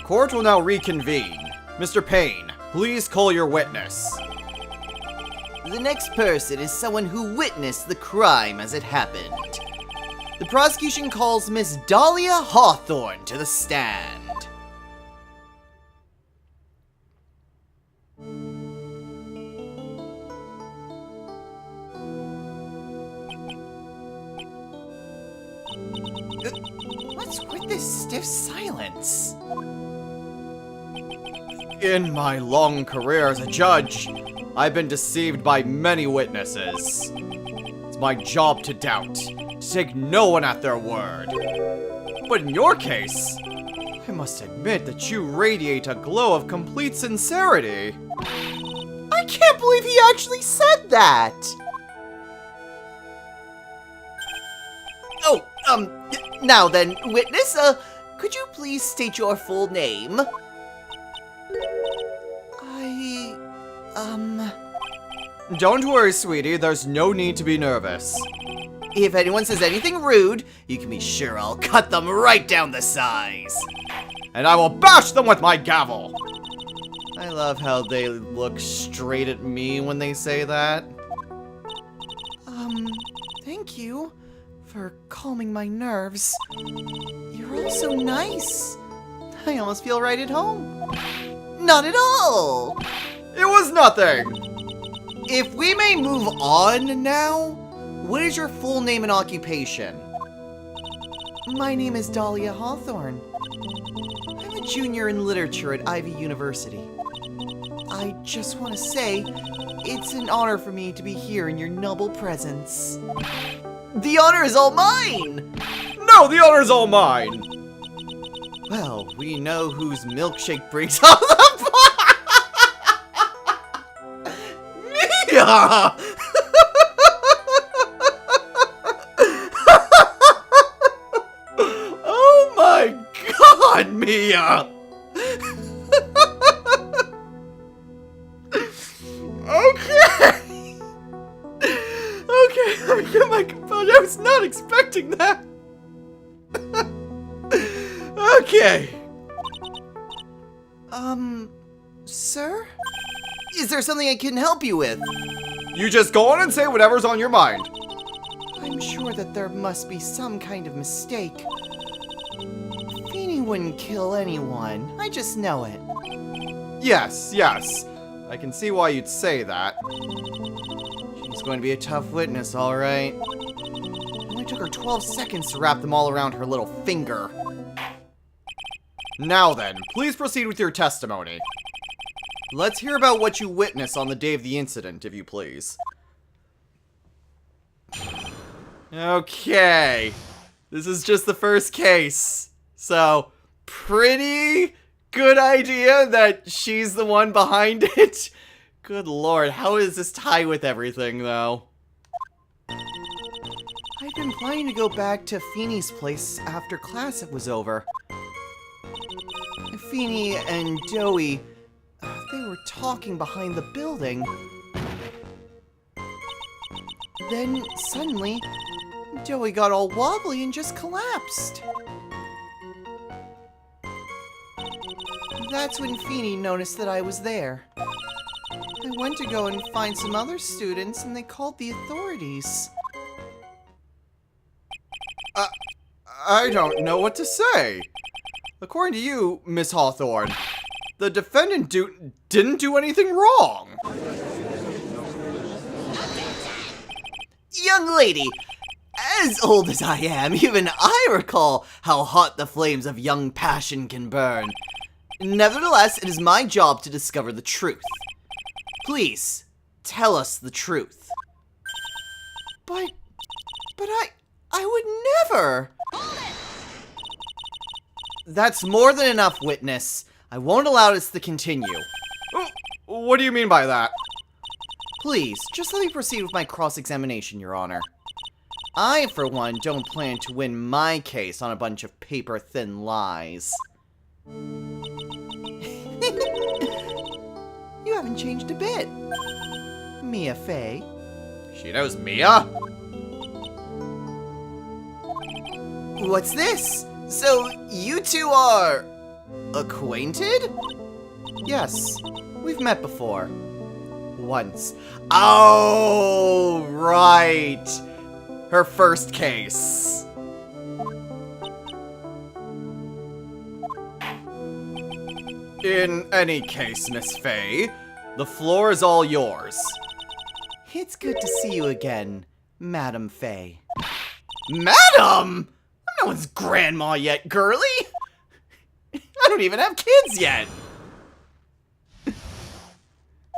Court will now reconvene. Mr. Payne, please call your witness. The next person is someone who witnessed the crime as it happened. The prosecution calls Miss Dahlia Hawthorne to the stand. What's with this stiff silence? In my long career as a judge, I've been deceived by many witnesses. It's my job to doubt, to take no one at their word. But in your case, I must admit that you radiate a glow of complete sincerity. I can't believe he actually said that! Oh, now then, witness, could you please state your full name? Don't worry, sweetie, there's no need to be nervous. If anyone says anything rude, you can be sure I'll cut them right down the size. And I will bash them with my gavel! I love how they look straight at me when they say that. Thank you for calming my nerves. You're all so nice. I almost feel right at home. Not at all! It was nothing! If we may move on now, what is your full name and occupation? My name is Dahlia Hawthorne. I'm a junior in literature at Ivy University. I just want to say, it's an honor for me to be here in your noble presence. The honor is all mine! No, the honor is all mine! Well, we know whose milkshake brings all the Mia! Oh my god, Mia! Okay! Okay, let me get my composure. I was not expecting that! Okay. Sir? Is there something I can help you with? You just go on and say whatever's on your mind. I'm sure that there must be some kind of mistake. Feeny wouldn't kill anyone. I just know it. Yes, yes. I can see why you'd say that. She's going to be a tough witness, alright. It only took her 12 seconds to wrap them all around her little finger. Now then, please proceed with your testimony. Let's hear about what you witnessed on the day of the incident, if you please. Okay. This is just the first case. So, pretty good idea that she's the one behind it. Good lord, how does this tie with everything, though? I'd been planning to go back to Feeny's place after class was over. Feeny and Joey, they were talking behind the building. Then, suddenly, Joey got all wobbly and just collapsed. That's when Feeny noticed that I was there. I went to go and find some other students, and they called the authorities. I don't know what to say. According to you, Miss Hawthorne, the defendant didn't do anything wrong. Young lady, as old as I am, even I recall how hot the flames of young passion can burn. Nevertheless, it is my job to discover the truth. Please, tell us the truth. But I would never! That's more than enough, witness. I won't allow this to continue. What do you mean by that? Please, just let me proceed with my cross-examination, Your Honor. I, for one, don't plan to win my case on a bunch of paper-thin lies. You haven't changed a bit. Mia Fey. She knows Mia? What's this? So, you two are... Acquainted? Yes, we've met before. Once. Oh, right. Her first case. In any case, Miss Faye, the floor is all yours. It's good to see you again, Madam Faye. Madam! I'm no one's grandma yet, girly. I don't even have kids yet.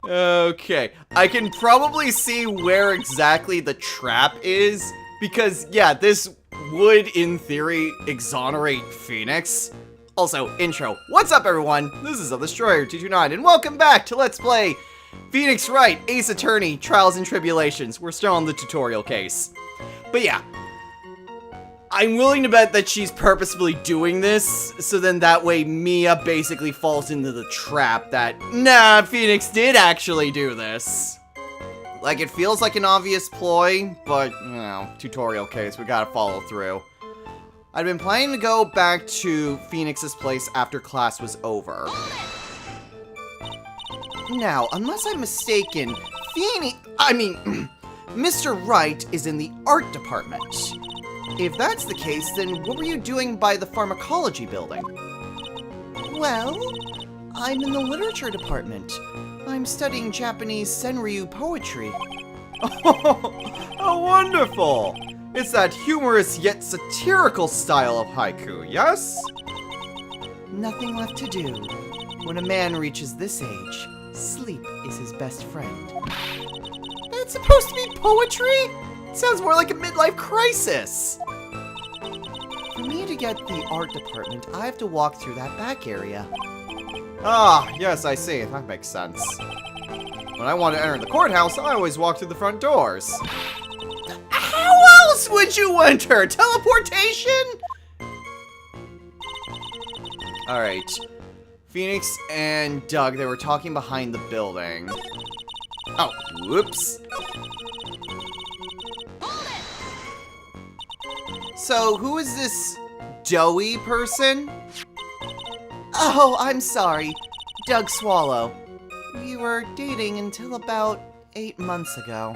Okay, I can probably see where exactly the trap is, because, yeah, this would, in theory, exonerate Phoenix. Also, intro. What's up, everyone? This is The Destroyer 229, and welcome back to Let's Play Phoenix Wright, Ace Attorney, Trials and Tribulations. We're still on the tutorial case. But yeah, I'm willing to bet that she's purposefully doing this, so then that way Mia basically falls into the trap that, nah, Phoenix did actually do this. Like, it feels like an obvious ploy, but, you know, tutorial case, we gotta follow through. I'd been planning to go back to Phoenix's place after class was over. Now, unless I'm mistaken, Mr. Wright is in the art department. If that's the case, then what were you doing by the pharmacology building? Well, I'm in the literature department. I'm studying Japanese Senryu poetry. Oh, how wonderful! It's that humorous yet satirical style of haiku, yes? Nothing left to do. When a man reaches this age, sleep is his best friend. That's supposed to be poetry? It sounds more like a midlife crisis. For me to get the art department, I have to walk through that back area. Ah, yes, I see. That makes sense. When I want to enter the courthouse, I always walk through the front doors. How else would you enter? Teleportation? Alright. Phoenix and Doug, they were talking behind the building. Oh, whoops. So, who is this doughy person? Oh, I'm sorry. Doug Swallow. We were dating until about 8 months ago.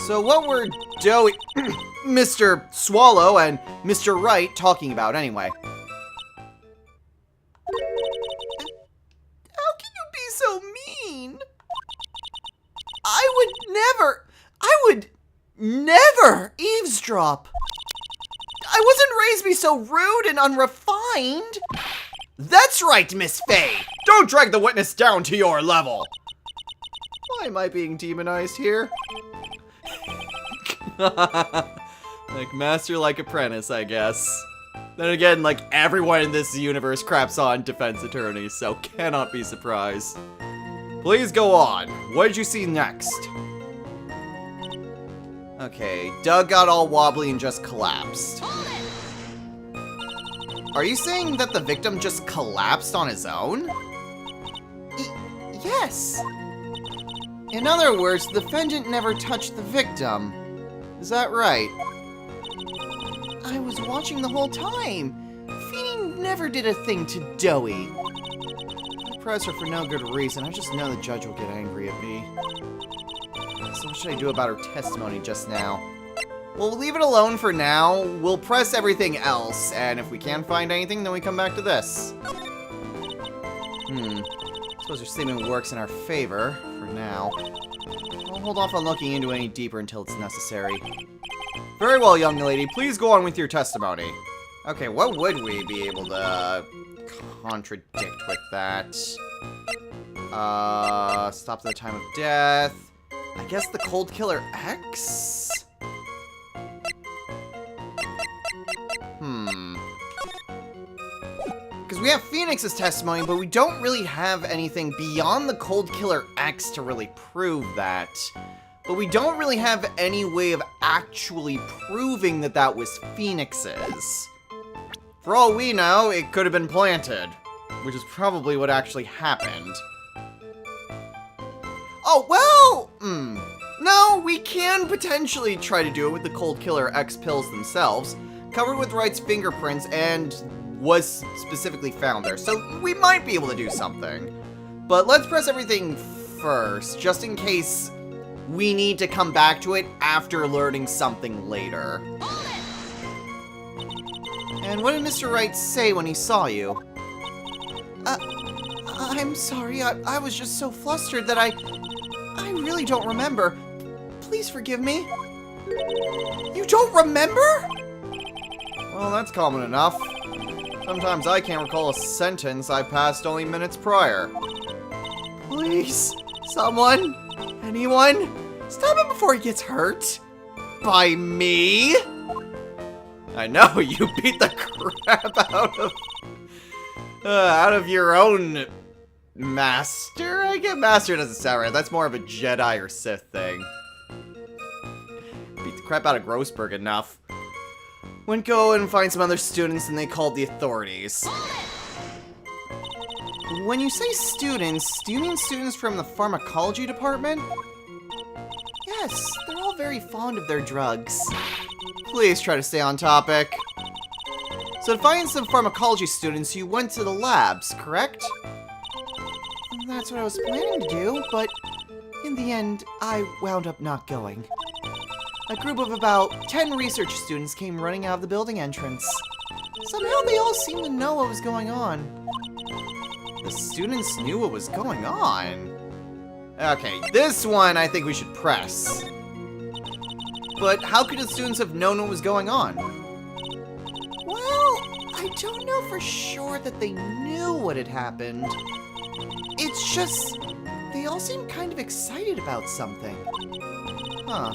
So what were Doughy, Mr. Swallow and Mr. Wright talking about anyway? How can you be so mean? I would never eavesdrop. I wasn't raised to be so rude and unrefined. That's right, Miss Faye! Don't drag the witness down to your level! Why am I being demonized here? Like master like apprentice, I guess. Then again, like everyone in this universe craps on defense attorneys, so cannot be surprised. Please go on. What did you see next? Okay, Doug got all wobbly and just collapsed. Are you saying that the victim just collapsed on his own? Yes. In other words, the defendant never touched the victim. Is that right? I was watching the whole time. Feeny never did a thing to Doughy. I press her for no good reason. I just know the judge will get angry at me. So what should I do about her testimony just now? We'll leave it alone for now. We'll press everything else, and if we can't find anything, then we come back to this. Suppose her statement works in our favor, for now. I'll hold off on looking into any deeper until it's necessary. Very well, young lady. Please go on with your testimony. Okay, what would we be able to contradict with that? Stop the time of death. I guess the Cold Killer X? Because we have Phoenix's testimony, but we don't really have anything beyond the Cold Killer X to really prove that. But we don't really have any way of actually proving that that was Phoenix's. For all we know, it could have been planted, which is probably what actually happened. Oh, well, no, we can potentially try to do it with the Cold Killer X pills themselves, covered with Wright's fingerprints, and was specifically found there, so we might be able to do something. But let's press everything first, just in case we need to come back to it after learning something later. And what did Mr. Wright say when he saw you? I'm sorry, I was just so flustered that I really don't remember. Please forgive me. You don't remember? Well, that's common enough. Sometimes I can't recall a sentence I passed only minutes prior. Please, someone, anyone, stop him before he gets hurt. By me? I know, you beat the crap out of your own master? I get master doesn't sound right. That's more of a Jedi or Sith thing. Beat the crap out of Grossberg enough. Went go and find some other students and they called the authorities. When you say students, do you mean students from the pharmacology department? Yes, they're all very fond of their drugs. Please try to stay on topic. So to find some pharmacology students, you went to the labs, correct? That's what I was planning to do, but in the end, I wound up not going. A group of about 10 research students came running out of the building entrance. Somehow they all seemed to know what was going on. The students knew what was going on. Okay, this one I think we should press. But how could the students have known what was going on? Well, I don't know for sure that they knew what had happened. It's just, they all seemed kind of excited about something. Huh.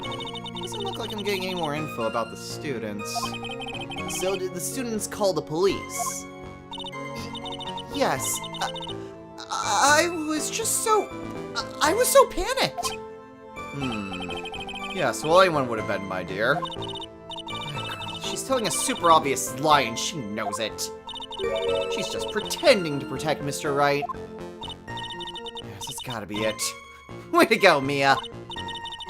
Doesn't look like I'm getting any more info about the students. So did the students call the police? Yes. I was just so... I was so panicked. Yes, well, anyone would have been, my dear. She's telling a super obvious lie and she knows it. She's just pretending to protect Mr. Wright. Yes, it's gotta be it. Way to go, Mia.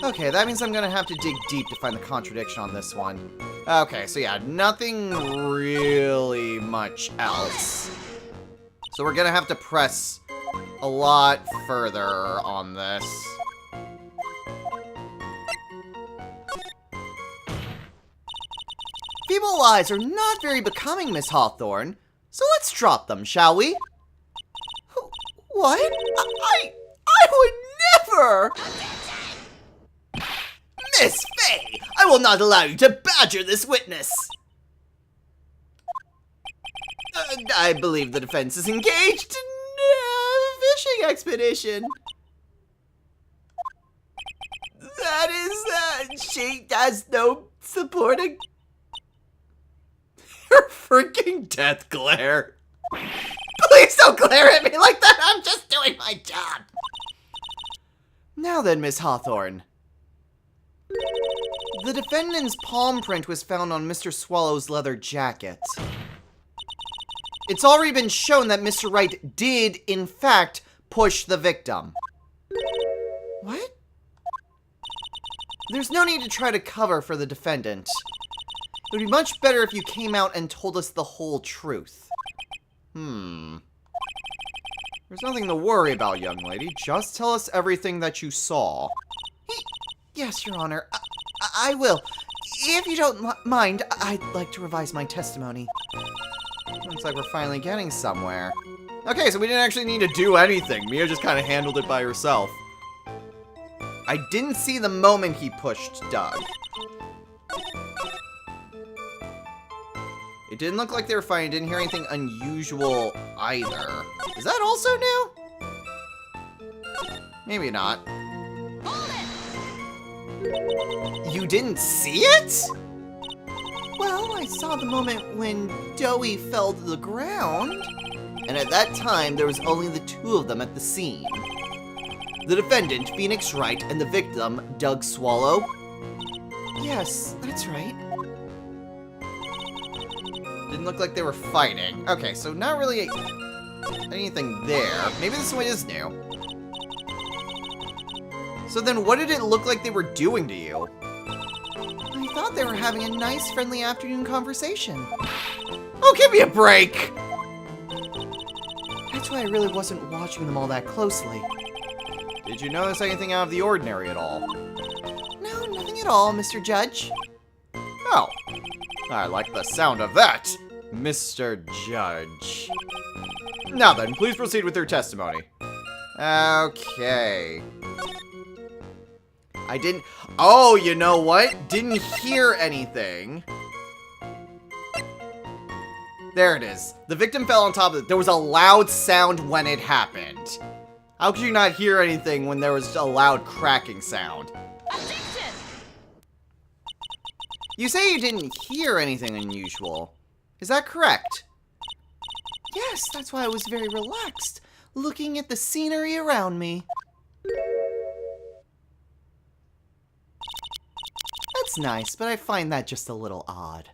Okay, that means I'm gonna have to dig deep to find the contradiction on this one. Okay, so yeah, nothing really much else. So we're gonna have to press a lot further on this. Feeble lies are not very becoming, Miss Hawthorne, so let's drop them, shall we? What? I would never! Miss Fay, I will not allow you to badger this witness! I believe the defense is engaged in a fishing expedition. That is, she has no supporting... Her freaking death glare. Please don't glare at me like that, I'm just doing my job. Now then, Miss Hawthorne. The defendant's palm print was found on Mr. Swallow's leather jacket. It's already been shown that Mr. Wright did, in fact, push the victim. What? There's no need to try to cover for the defendant. It would be much better if you came out and told us the whole truth. There's nothing to worry about, young lady. Just tell us everything that you saw. Yes, Your Honor. I will. If you don't mind, I'd like to revise my testimony. Looks like we're finally getting somewhere. Okay, so we didn't actually need to do anything. Mia just kind of handled it by herself. I didn't see the moment he pushed Doug. It didn't look like they were fighting. Didn't hear anything unusual either. Is that also new? Maybe not. You didn't see it? Well, I saw the moment when Doey fell to the ground. And at that time, there was only the two of them at the scene. The defendant, Phoenix Wright, and the victim, Doug Swallow. Yes, that's right. Didn't look like they were fighting. Okay, so not really anything there. Maybe this one is new. So then what did it look like they were doing to you? I thought they were having a nice, friendly afternoon conversation. Oh, give me a break! That's why I really wasn't watching them all that closely. Did you notice anything out of the ordinary at all? No, nothing at all, Mr. Judge. Oh, I like the sound of that, Mr. Judge. Now then, please proceed with your testimony. Okay. I didn't... Oh, you know what? Didn't hear anything. There it is. The victim fell on top of it. There was a loud sound when it happened. How could you not hear anything when there was a loud cracking sound? Objection! You say you didn't hear anything unusual. Is that correct? Yes, that's why I was very relaxed, looking at the scenery around me. That's nice, but I find that just a little odd.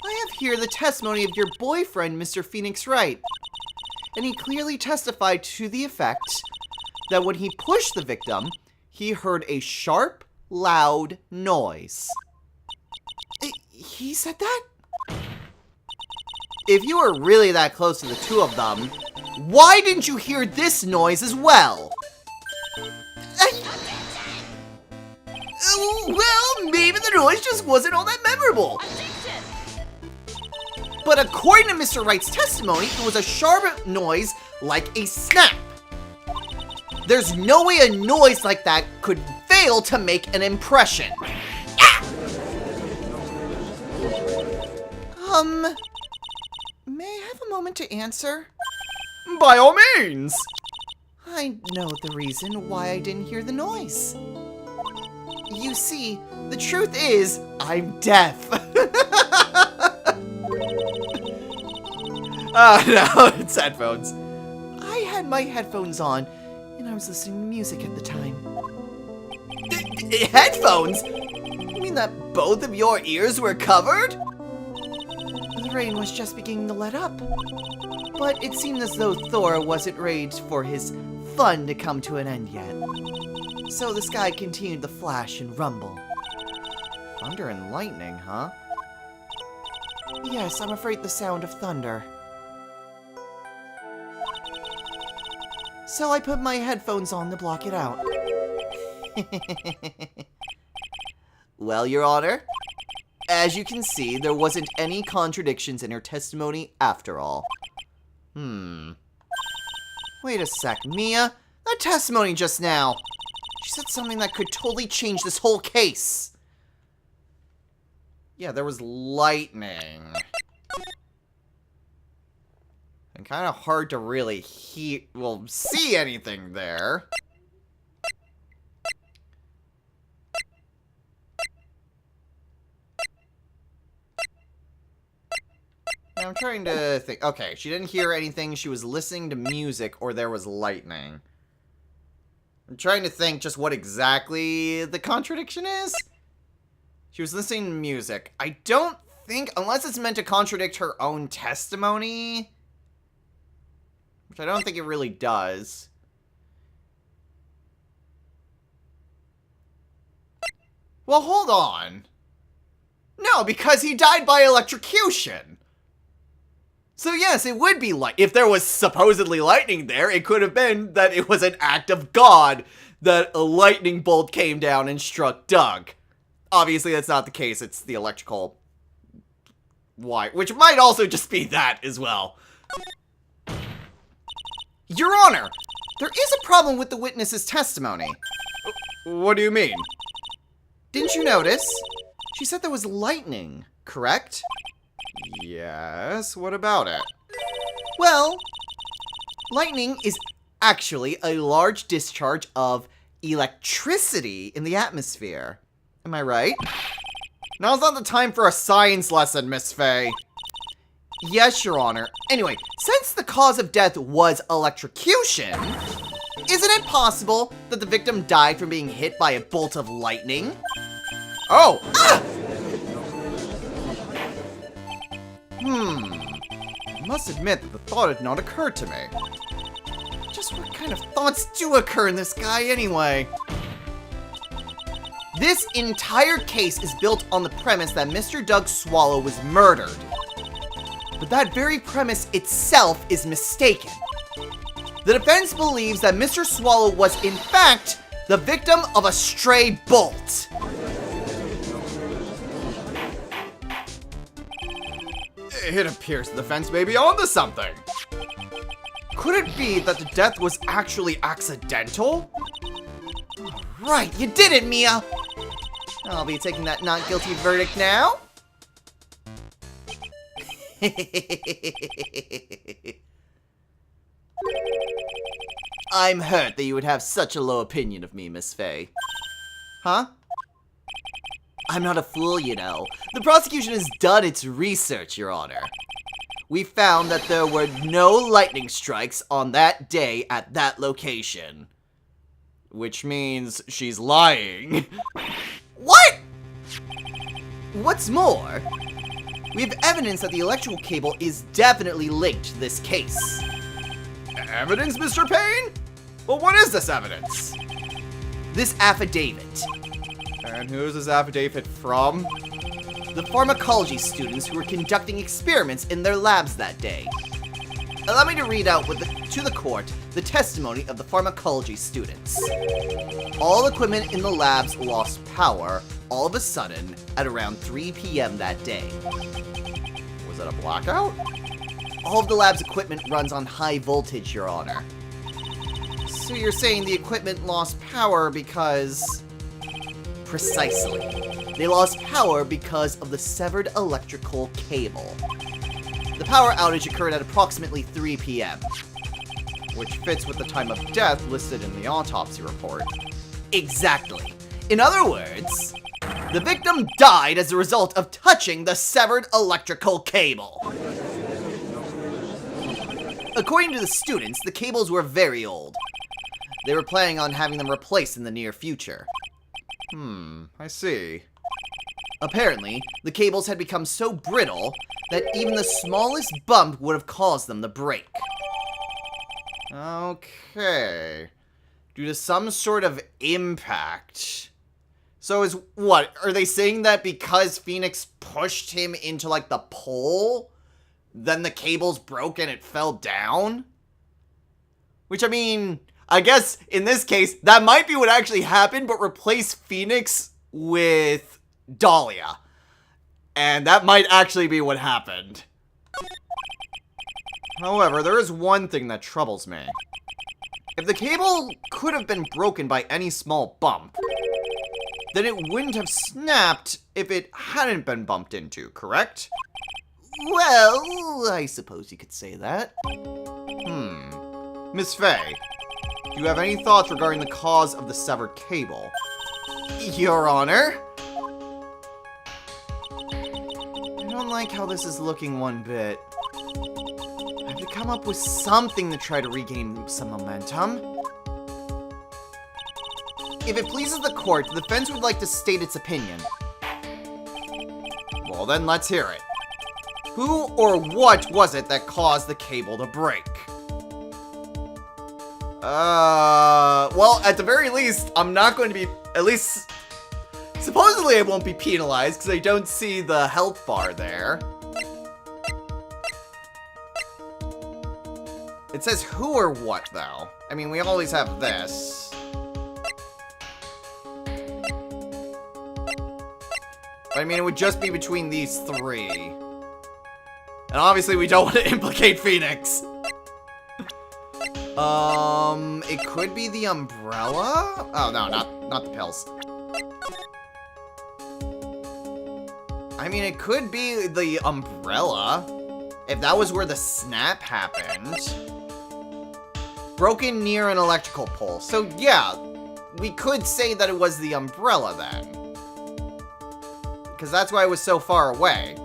I have here the testimony of your boyfriend, Mr. Phoenix Wright. And he clearly testified to the effect that when he pushed the victim, he heard a sharp, loud noise. He said that? If you were really that close to the two of them, why didn't you hear this noise as well? Well, maybe the noise just wasn't all that memorable. But according to Mr. Wright's testimony, it was a sharp noise like a snap. There's no way a noise like that could fail to make an impression. May I have a moment to answer? By all means! I know the reason why I didn't hear the noise. You see, the truth is, I'm deaf. No, it's headphones. I had my headphones on, and I was listening to music at the time. Headphones? You mean that both of your ears were covered? The rain was just beginning to let up, but it seemed as though Thor wasn't ready for his fun to come to an end yet. So the sky continued to flash and rumble. Thunder and lightning, huh? Yes, I'm afraid the sound of thunder. So I put my headphones on to block it out. Well, Your Honor, as you can see, there wasn't any contradictions in her testimony after all. Wait a sec, Mia. That testimony just now. She said something that could totally change this whole case. Yeah, there was lightning. And kind of hard to really see anything there. I'm trying to think. Okay, she didn't hear anything. She was listening to music, or there was lightning. I'm trying to think just what exactly the contradiction is. She was listening to music. I don't think, unless it's meant to contradict her own testimony, which I don't think it really does. Well, hold on. No, because he died by electrocution. So yes, it would be like, if there was supposedly lightning there, it could have been that it was an act of God that a lightning bolt came down and struck Doug. Obviously, that's not the case. It's the electrical wire, which might also just be that as well. Your Honor, there is a problem with the witness's testimony. What do you mean? Didn't you notice? She said there was lightning, correct? Yes, what about it? Well, lightning is actually a large discharge of electricity in the atmosphere. Am I right? Now's not the time for a science lesson, Miss Faye. Yes, Your Honor. Anyway, since the cause of death was electrocution, isn't it possible that the victim died from being hit by a bolt of lightning? Oh! Ah! I must admit that the thought had not occurred to me. Just what kind of thoughts do occur in this guy anyway? This entire case is built on the premise that Mr. Doug Swallow was murdered. But that very premise itself is mistaken. The defense believes that Mr. Swallow was, in fact, the victim of a stray bolt. It appears the defense may be onto something. Could it be that the death was actually accidental? Right, you did it, Mia! I'll be taking that not guilty verdict now. I'm hurt that you would have such a low opinion of me, Miss Faye. Huh? I'm not a fool, you know. The prosecution has done its research, Your Honor. We found that there were no lightning strikes on that day at that location. Which means she's lying. What? What's more, we have evidence that the electrical cable is definitely linked to this case. Evidence, Mr. Payne? Well, what is this evidence? This affidavit. And who's this affidavit from? The pharmacology students who were conducting experiments in their labs that day. Allow me to read out to the court the testimony of the pharmacology students. All equipment in the labs lost power all of a sudden at around 3 p.m. that day. Was that a blackout? All of the lab's equipment runs on high voltage, Your Honor. So you're saying the equipment lost power because... Precisely. They lost power because of the severed electrical cable. The power outage occurred at approximately 3 p.m. Which fits with the time of death listed in the autopsy report. Exactly. In other words, the victim died as a result of touching the severed electrical cable. According to the students, the cables were very old. They were planning on having them replaced in the near future. I see. Apparently, the cables had become so brittle that even the smallest bump would have caused them to break. Okay. Due to some sort of impact. So is what? Are they saying that because Phoenix pushed him into, like, the pole, then the cables broke and it fell down? Which, I mean, I guess in this case, that might be what actually happened, but replace Phoenix with Dahlia. And that might actually be what happened. However, there is one thing that troubles me. If the cable could have been broken by any small bump, then it wouldn't have snapped if it hadn't been bumped into, correct? Well, I suppose you could say that. Miss Faye, do you have any thoughts regarding the cause of the severed cable? Your Honor? I don't like how this is looking one bit. I have to come up with something to try to regain some momentum. If it pleases the court, the defense would like to state its opinion. Well, then let's hear it. Who or what was it that caused the cable to break? Well, at the very least, I'm not going to be, at least, supposedly I won't be penalized because I don't see the health bar there. It says who or what, though. I mean, we always have this. But I mean, it would just be between these three. And obviously we don't want to implicate Phoenix. It could be the umbrella? Oh, no, not the pills. I mean, it could be the umbrella. If that was where the snap happened. Broken near an electrical pole. So, yeah, we could say that it was the umbrella then. Because that's why it was so far away.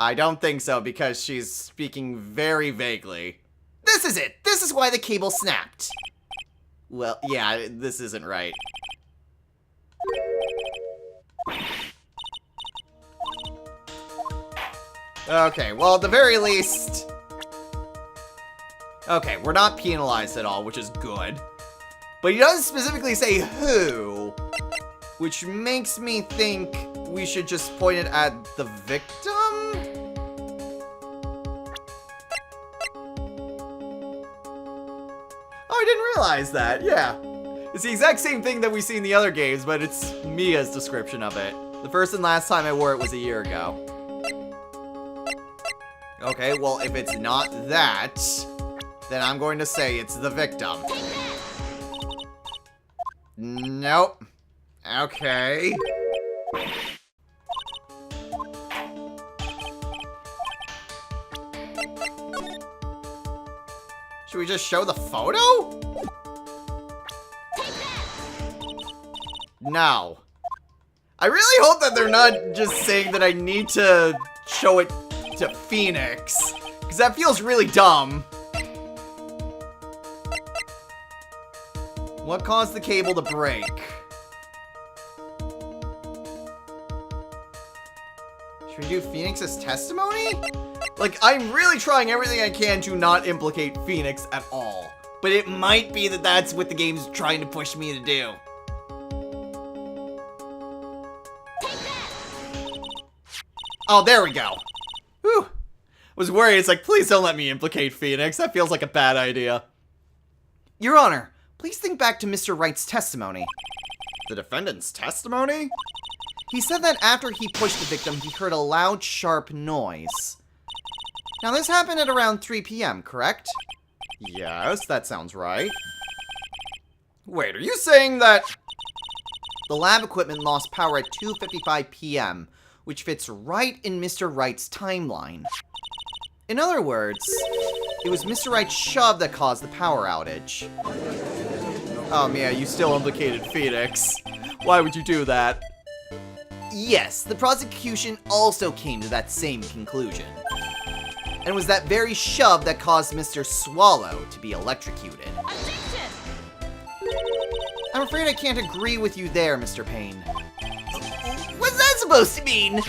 I don't think so, because she's speaking very vaguely. This is it! This is why the cable snapped! Well, yeah, this isn't right. Okay, well, at the very least... Okay, we're not penalized at all, which is good. But he does specifically say who. which makes me think we should just point it at the victim? Oh, I didn't realize that, yeah. It's the exact same thing that we see in the other games, but it's Mia's description of it. The first and last time I wore it was a year ago. Okay, well, if it's not that, then I'm going to say it's the victim. Nope. Okay. Should we just show the photo? No. I really hope that they're not just saying that I need to show it to Phoenix, because that feels really dumb. What caused the cable to break? Should we do Phoenix's testimony? Like, I'm really trying everything I can to not implicate Phoenix at all. But it might be that that's what the game's trying to push me to do. Oh, there we go. Whew. Was worried, it's like, please don't let me implicate Phoenix. That feels like a bad idea. Your Honor, please think back to Mr. Wright's testimony. The defendant's testimony? He said that after he pushed the victim, he heard a loud, sharp noise. Now, this happened at around 3 p.m., correct? Yes, that sounds right. Wait, are you saying that... The lab equipment lost power at 2:55 p.m., which fits right in Mr. Wright's timeline. In other words, it was Mr. Wright's shove that caused the power outage. Oh, Mia, you still implicated Phoenix. Why would you do that? Yes, the prosecution also came to that same conclusion. And it was that very shove that caused Mr. Swallow to be electrocuted. Objection! I'm afraid I can't agree with you there, Mr. Payne. What's that supposed to mean?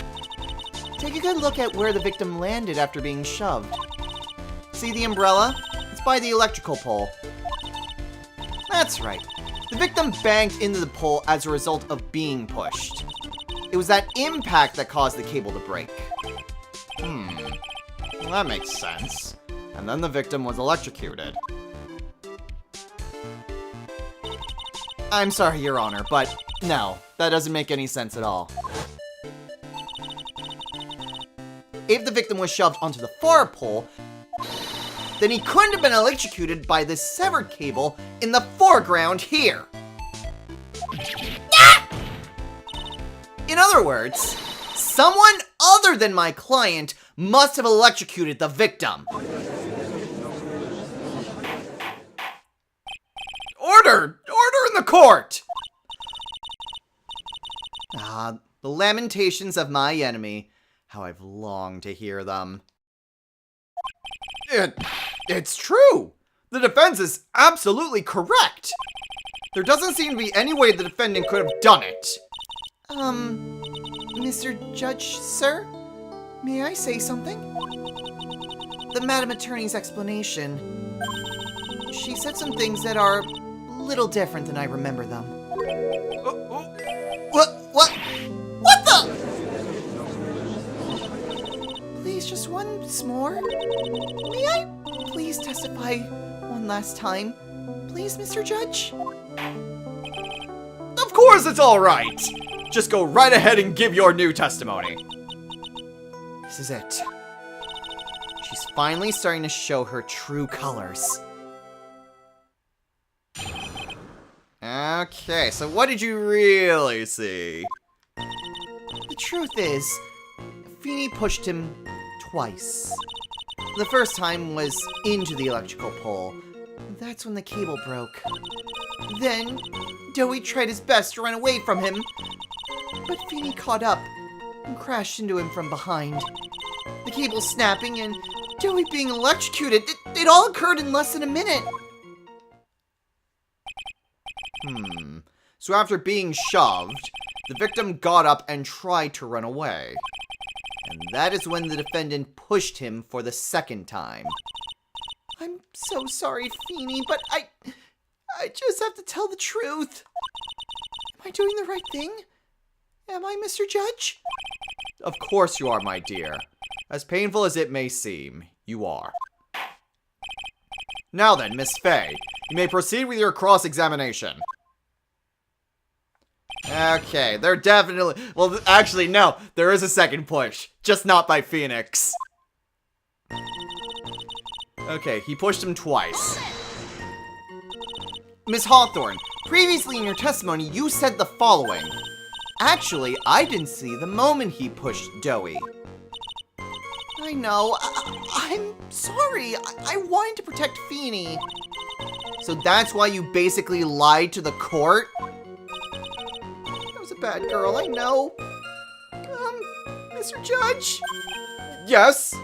Take a good look at where the victim landed after being shoved. See the umbrella? It's by the electrical pole. That's right. The victim banged into the pole as a result of being pushed. It was that impact that caused the cable to break. Well, that makes sense. And then the victim was electrocuted. I'm sorry, Your Honor, but no, that doesn't make any sense at all. If the victim was shoved onto the far pole, then he couldn't have been electrocuted by the severed cable in the foreground here. Ah! In other words, someone other than my client must have electrocuted the victim. Order! Order in the court! Ah, the lamentations of my enemy. How I've longed to hear them. It's true! The defense is absolutely correct! There doesn't seem to be any way the defendant could have done it. Mr. Judge, sir? May I say something? The Madam Attorney's explanation. She said some things that are a little different than I remember them. What the? Please, just once more. May I please testify one last time? Please, Mr. Judge? Of course it's all right. Just go right ahead and give your new testimony. This is it. She's finally starting to show her true colors. Okay, so what did you really see? The truth is, Feeny pushed him twice. The first time was into the electrical pole. That's when the cable broke. Then, Doey tried his best to run away from him, but Feeny caught up and crashed into him from behind. The cable snapping and Doey being electrocuted, it all occurred in less than a minute. So after being shoved, the victim got up and tried to run away. And that is when the defendant pushed him for the second time. I'm so sorry, Feeny, but I just have to tell the truth. I doing the right thing? Am I, Mr. Judge? Of course you are, my dear. As painful as it may seem, you are. Now then, Miss Fey, you may proceed with your cross-examination. Okay, they're definitely... Well, actually, no. There is a second push. Just not by Phoenix. Okay, he pushed him twice. Miss Hawthorne, previously in your testimony, you said the following. Actually, I didn't see the moment he pushed Doughy. I know. I'm sorry. I wanted to protect Feeny. So that's why you basically lied to the court? I was a bad girl, I know. Mr. Judge? Yes?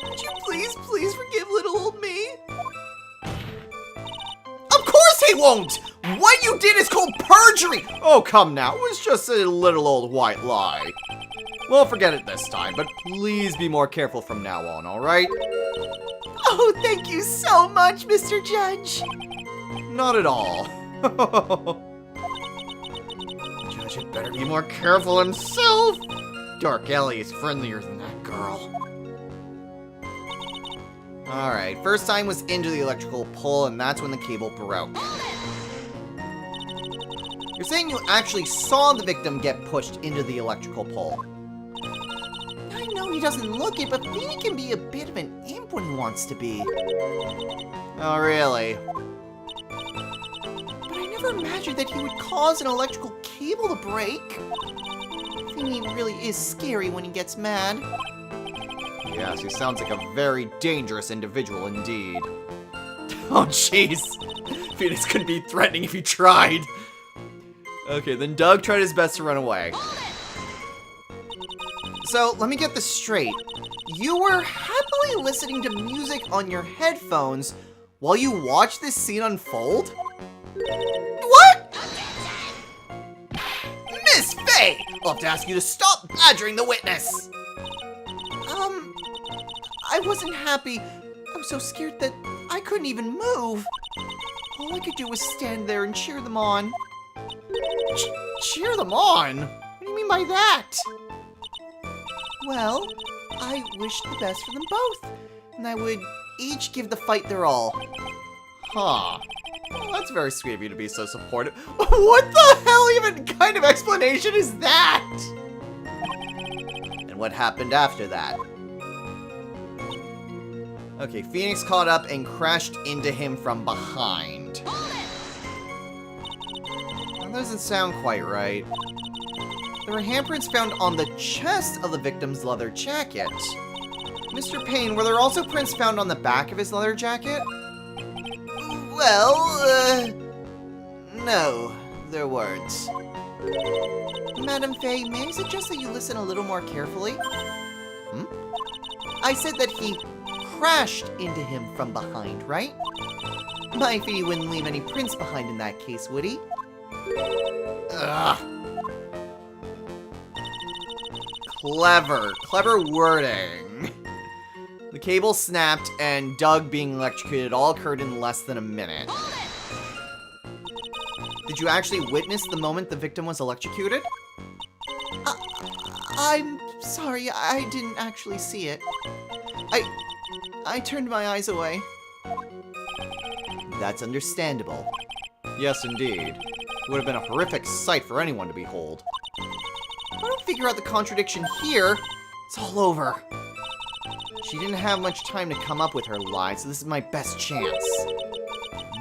Would you please forgive little old me? Of course he won't! What you did is called perjury! Oh, come now. It was just a little old white lie. We'll forget it this time, but please be more careful from now on, alright? Oh, thank you so much, Mr. Judge. Not at all. Judge had better be more careful himself. Dark Alley is friendlier than that girl. Alright, first time was into the electrical pole, and that's when the cable broke. You're saying you actually saw the victim get pushed into the electrical pole. I know he doesn't look it, but Feeny can be a bit of an imp when he wants to be. Oh, really? But I never imagined that he would cause an electrical cable to break. Feeny really is scary when he gets mad. Yes, he sounds like a very dangerous individual indeed. Oh, jeez. Phoenix couldn't be threatening if he tried. Okay, then Doug tried his best to run away. So, let me get this straight. You were happily listening to music on your headphones while you watched this scene unfold? What? Miss Fey! I'll have to ask you to stop badgering the witness! I wasn't happy. I was so scared that I couldn't even move. All I could do was stand there and cheer them on. Cheer them on? What do you mean by that? Well, I wished the best for them both, and I would each give the fight their all. Huh. Well, that's very sweet of you to be so supportive. What the hell even kind of explanation is that? And what happened after that? Okay, Phoenix caught up and crashed into him from behind. That doesn't sound quite right. There were handprints found on the chest of the victim's leather jacket. Mr. Payne, were there also prints found on the back of his leather jacket? Well, no, there weren't. Madam Fey, may I suggest that you listen a little more carefully? I said that he crashed into him from behind, right? My Fee wouldn't leave any prints behind in that case, would he? Ugh. Clever wording. The cable snapped and Doug being electrocuted all occurred in less than a minute. Did you actually witness the moment the victim was electrocuted? I'm sorry, I didn't actually see it. I turned my eyes away. That's understandable. Yes, indeed. It would have been a horrific sight for anyone to behold. I don't figure out the contradiction here. It's all over. She didn't have much time to come up with her lie, so this is my best chance.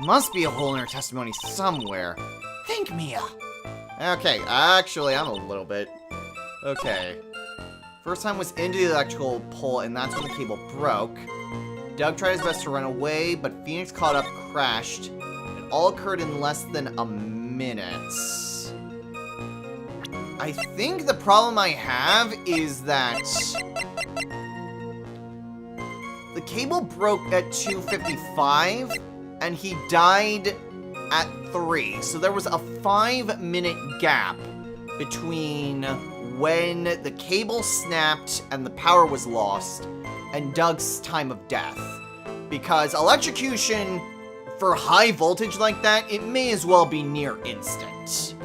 Must be a hole in her testimony somewhere. Think, Mia. Okay, actually, I'm a little bit... Okay. First time was into the electrical pole, and that's when the cable broke. Doug tried his best to run away, but Phoenix caught up, crashed. It all occurred in less than a minute. I think the problem I have is that the cable broke at 2:55 and he died at 3. So there was a 5-minute gap between when the cable snapped and the power was lost and Doug's time of death. Because electrocution For high voltage like that, it may as well be near instant.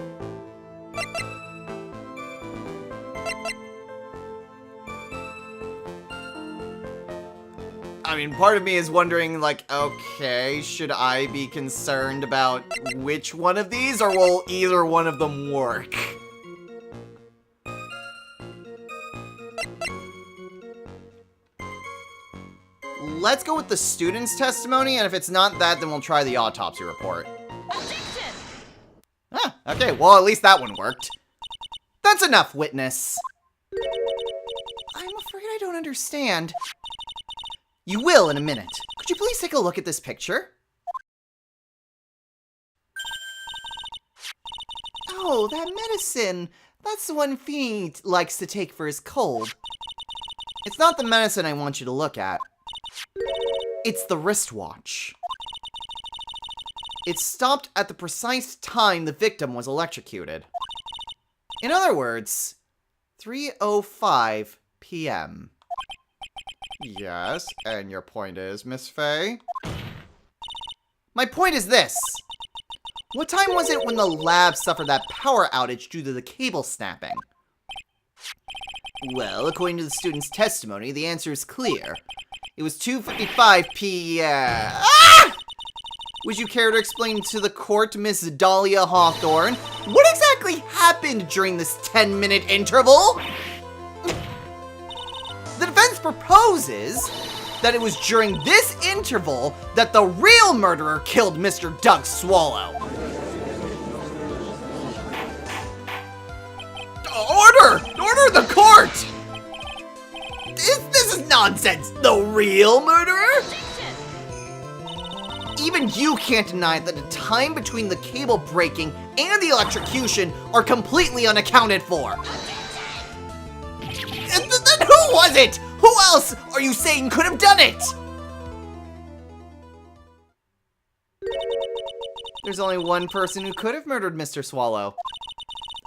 I mean, part of me is wondering, like, okay, should I be concerned about which one of these, or will either one of them work? Let's go with the student's testimony, and if it's not that, then we'll try the autopsy report. Objection! Ah, okay, well, at least that one worked. That's enough, witness. I'm afraid I don't understand. You will in a minute. Could you please take a look at this picture? Oh, that medicine. That's the one Feeney likes to take for his cold. It's not the medicine I want you to look at. It's the wristwatch. It stopped at the precise time the victim was electrocuted. In other words, 3:05 p.m. Yes, and your point is, Miss Faye? My point is this. What time was it when the lab suffered that power outage due to the cable snapping? Well, according to the student's testimony, the answer is clear. It was 2:55 p.m. Ah! Would you care to explain to the court, Miss Dahlia Hawthorne, what exactly happened during this 10-minute interval? The defense proposes that it was during this interval that the real murderer killed Mr. Doug Swallow. Order! Order the court! This is nonsense! The real murderer? Even you can't deny that the time between the cable breaking and the electrocution are completely unaccounted for. Then who was it? Who else are you saying could have done it? There's only one person who could have murdered Mr. Swallow.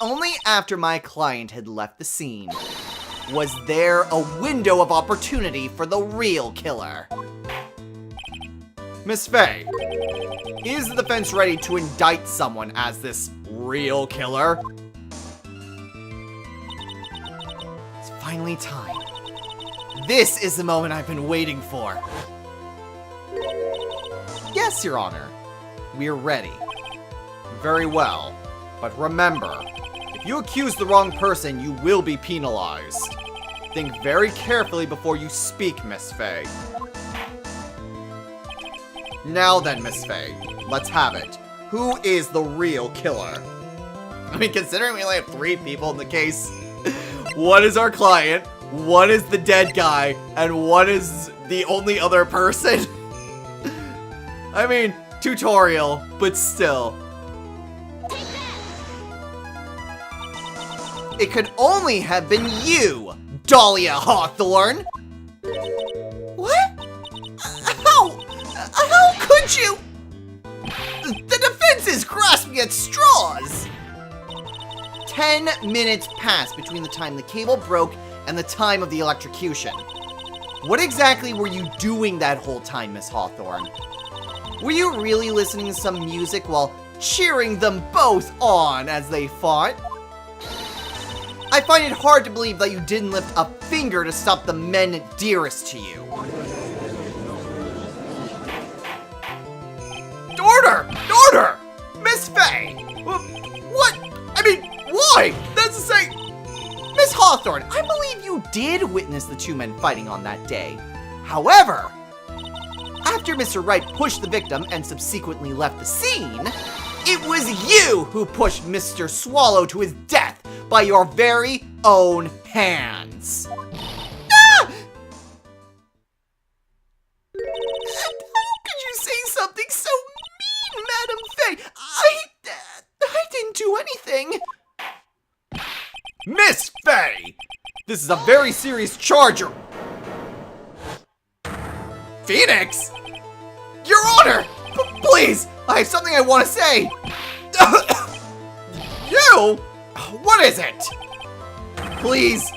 Only after my client had left the scene was there a window of opportunity for the real killer. Miss Faye, is the defense ready to indict someone as this real killer? It's finally time. This is the moment I've been waiting for. Yes, Your Honor. We're ready. Very well. But remember, if you accuse the wrong person, you will be penalized. Think very carefully before you speak, Miss Faye. Now then, Miss Faye, let's have it. Who is the real killer? I mean, considering we only have 3 people in the case, one is our client, one is the dead guy, and one is the only other person. I mean, tutorial, but still. It could only have been you, Dahlia Hawthorne! What? How could you? The defense is grasping at straws! 10 minutes passed between the time the cable broke and the time of the electrocution. What exactly were you doing that whole time, Miss Hawthorne? Were you really listening to some music while cheering them both on as they fought? I find it hard to believe that you didn't lift a finger to stop the men dearest to you. Order! Order! Miss Faye! What? I mean, why? That's to say... Miss Hawthorne, I believe you did witness the 2 men fighting on that day. However, after Mr. Wright pushed the victim and subsequently left the scene, it was you who pushed Mr. Swallow to his death by your very own hands. Ah! How could you say something so mean, Madam Faye? I didn't do anything. Miss Faye! This is a very serious charge. Phoenix? Your Honor! Please! I have something I want to say! You? What is it? Please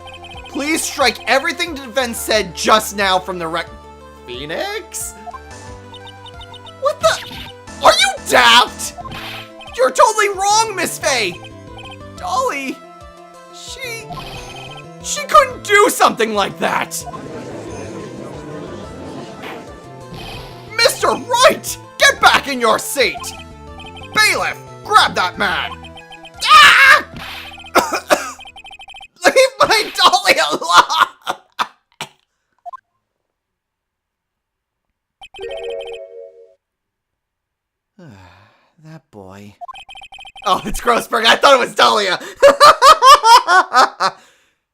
strike everything the defense said just now from the Phoenix? What the? way! Dolly, she couldn't do something like that! Mr. Wright, get back in your seat! Bailiff, grab that man! Ah! Leave my Dolly alone! That boy. Oh, it's Grossberg. I thought it was Dahlia.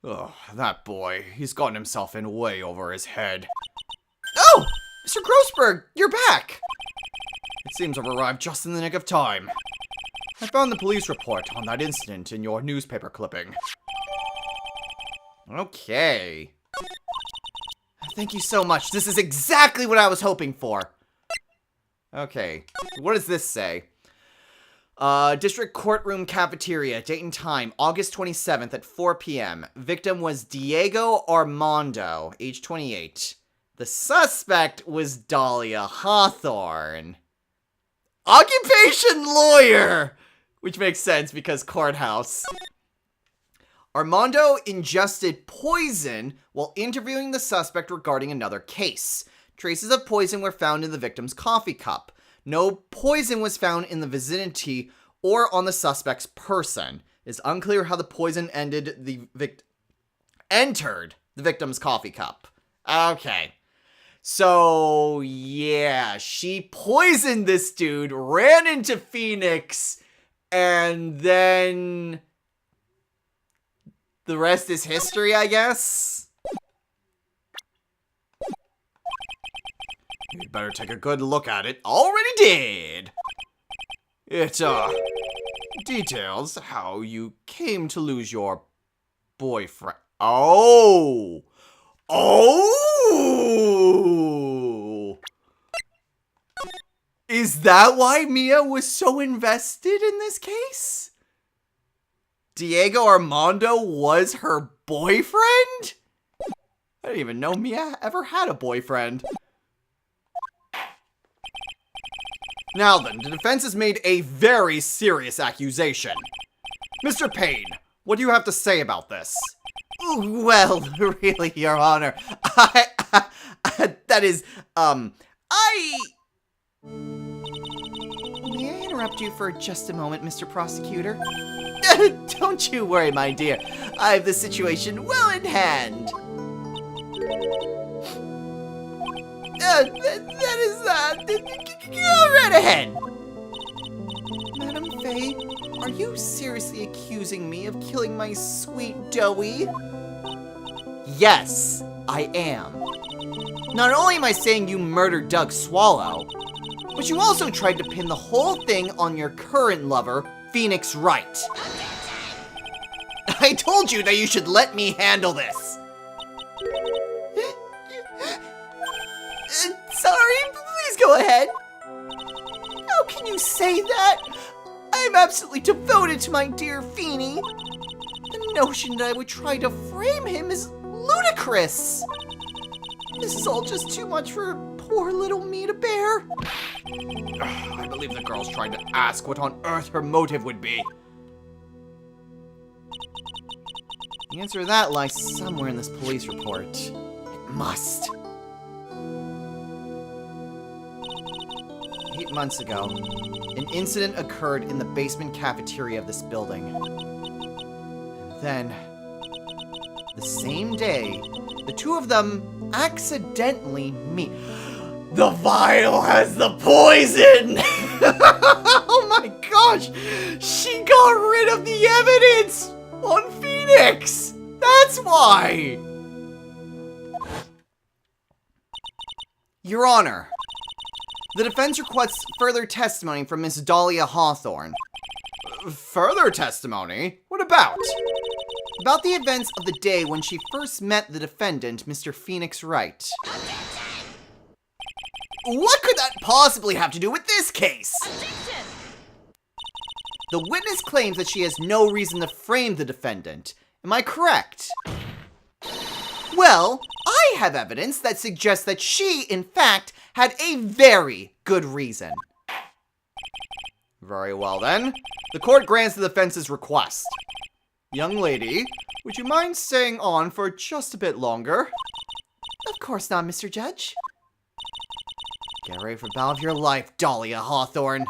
Oh, that boy. He's gotten himself in way over his head. Oh, Mr. Grossberg, you're back. It seems I've arrived just in the nick of time. I found the police report on that incident in your newspaper clipping. Okay. Thank you so much. This is exactly what I was hoping for. Okay, what does this say? District Courtroom Cafeteria, date and time, August 27th at 4 p.m. Victim was Diego Armando, age 28. The suspect was Dahlia Hawthorne. Occupation lawyer! Which makes sense because courthouse. Armando ingested poison while interviewing the suspect regarding another case. Traces of poison were found in the victim's coffee cup. No poison was found in the vicinity or on the suspect's person. It's unclear how the poison entered the victim's coffee cup. Okay. So, yeah, she poisoned this dude, ran into Phoenix, and then the rest is history, I guess? You'd better take a good look at it. Already did! It, details how you came to lose your boyfriend. Oh! Oh! Is that why Mia was so invested in this case? Diego Armando was her boyfriend? I didn't even know Mia ever had a boyfriend. Now then, the defense has made a very serious accusation. Mr. Payne, what do you have to say about this? Well, really, Your Honor, that is, May I interrupt you for just a moment, Mr. Prosecutor? Don't you worry, my dear. I have the situation well in hand. Go right ahead. Madam Faye, are you seriously accusing me of killing my sweet Doey? Yes, I am. Not only am I saying you murdered Doug Swallow, but you also tried to pin the whole thing on your current lover, Phoenix Wright. I told you that you should let me handle this. Sorry, please go ahead. How can you say that? I'm absolutely devoted to my dear Feeny. The notion that I would try to frame him is ludicrous. This is all just too much for poor little me to bear. I believe the girl's trying to ask what on earth her motive would be. The answer to that lies somewhere in this police report. It must. 8 months ago, an incident occurred in the basement cafeteria of this building. And then, the same day, the two of them accidentally meet. The vial has the poison! Oh my gosh! She got rid of the evidence on Phoenix! That's why! Your Honor, the defense requests further testimony from Miss Dahlia Hawthorne. Further testimony? What about? About the events of the day when she first met the defendant, Mr. Phoenix Wright. What could that possibly have to do with this case? Objection! The witness claims that she has no reason to frame the defendant. Am I correct? Well, I have evidence that suggests that she, in fact, had a very good reason. Very well then. The court grants the defense's request. Young lady, would you mind staying on for just a bit longer? Of course not, Mr. Judge. Get ready for the battle of your life, Dahlia Hawthorne.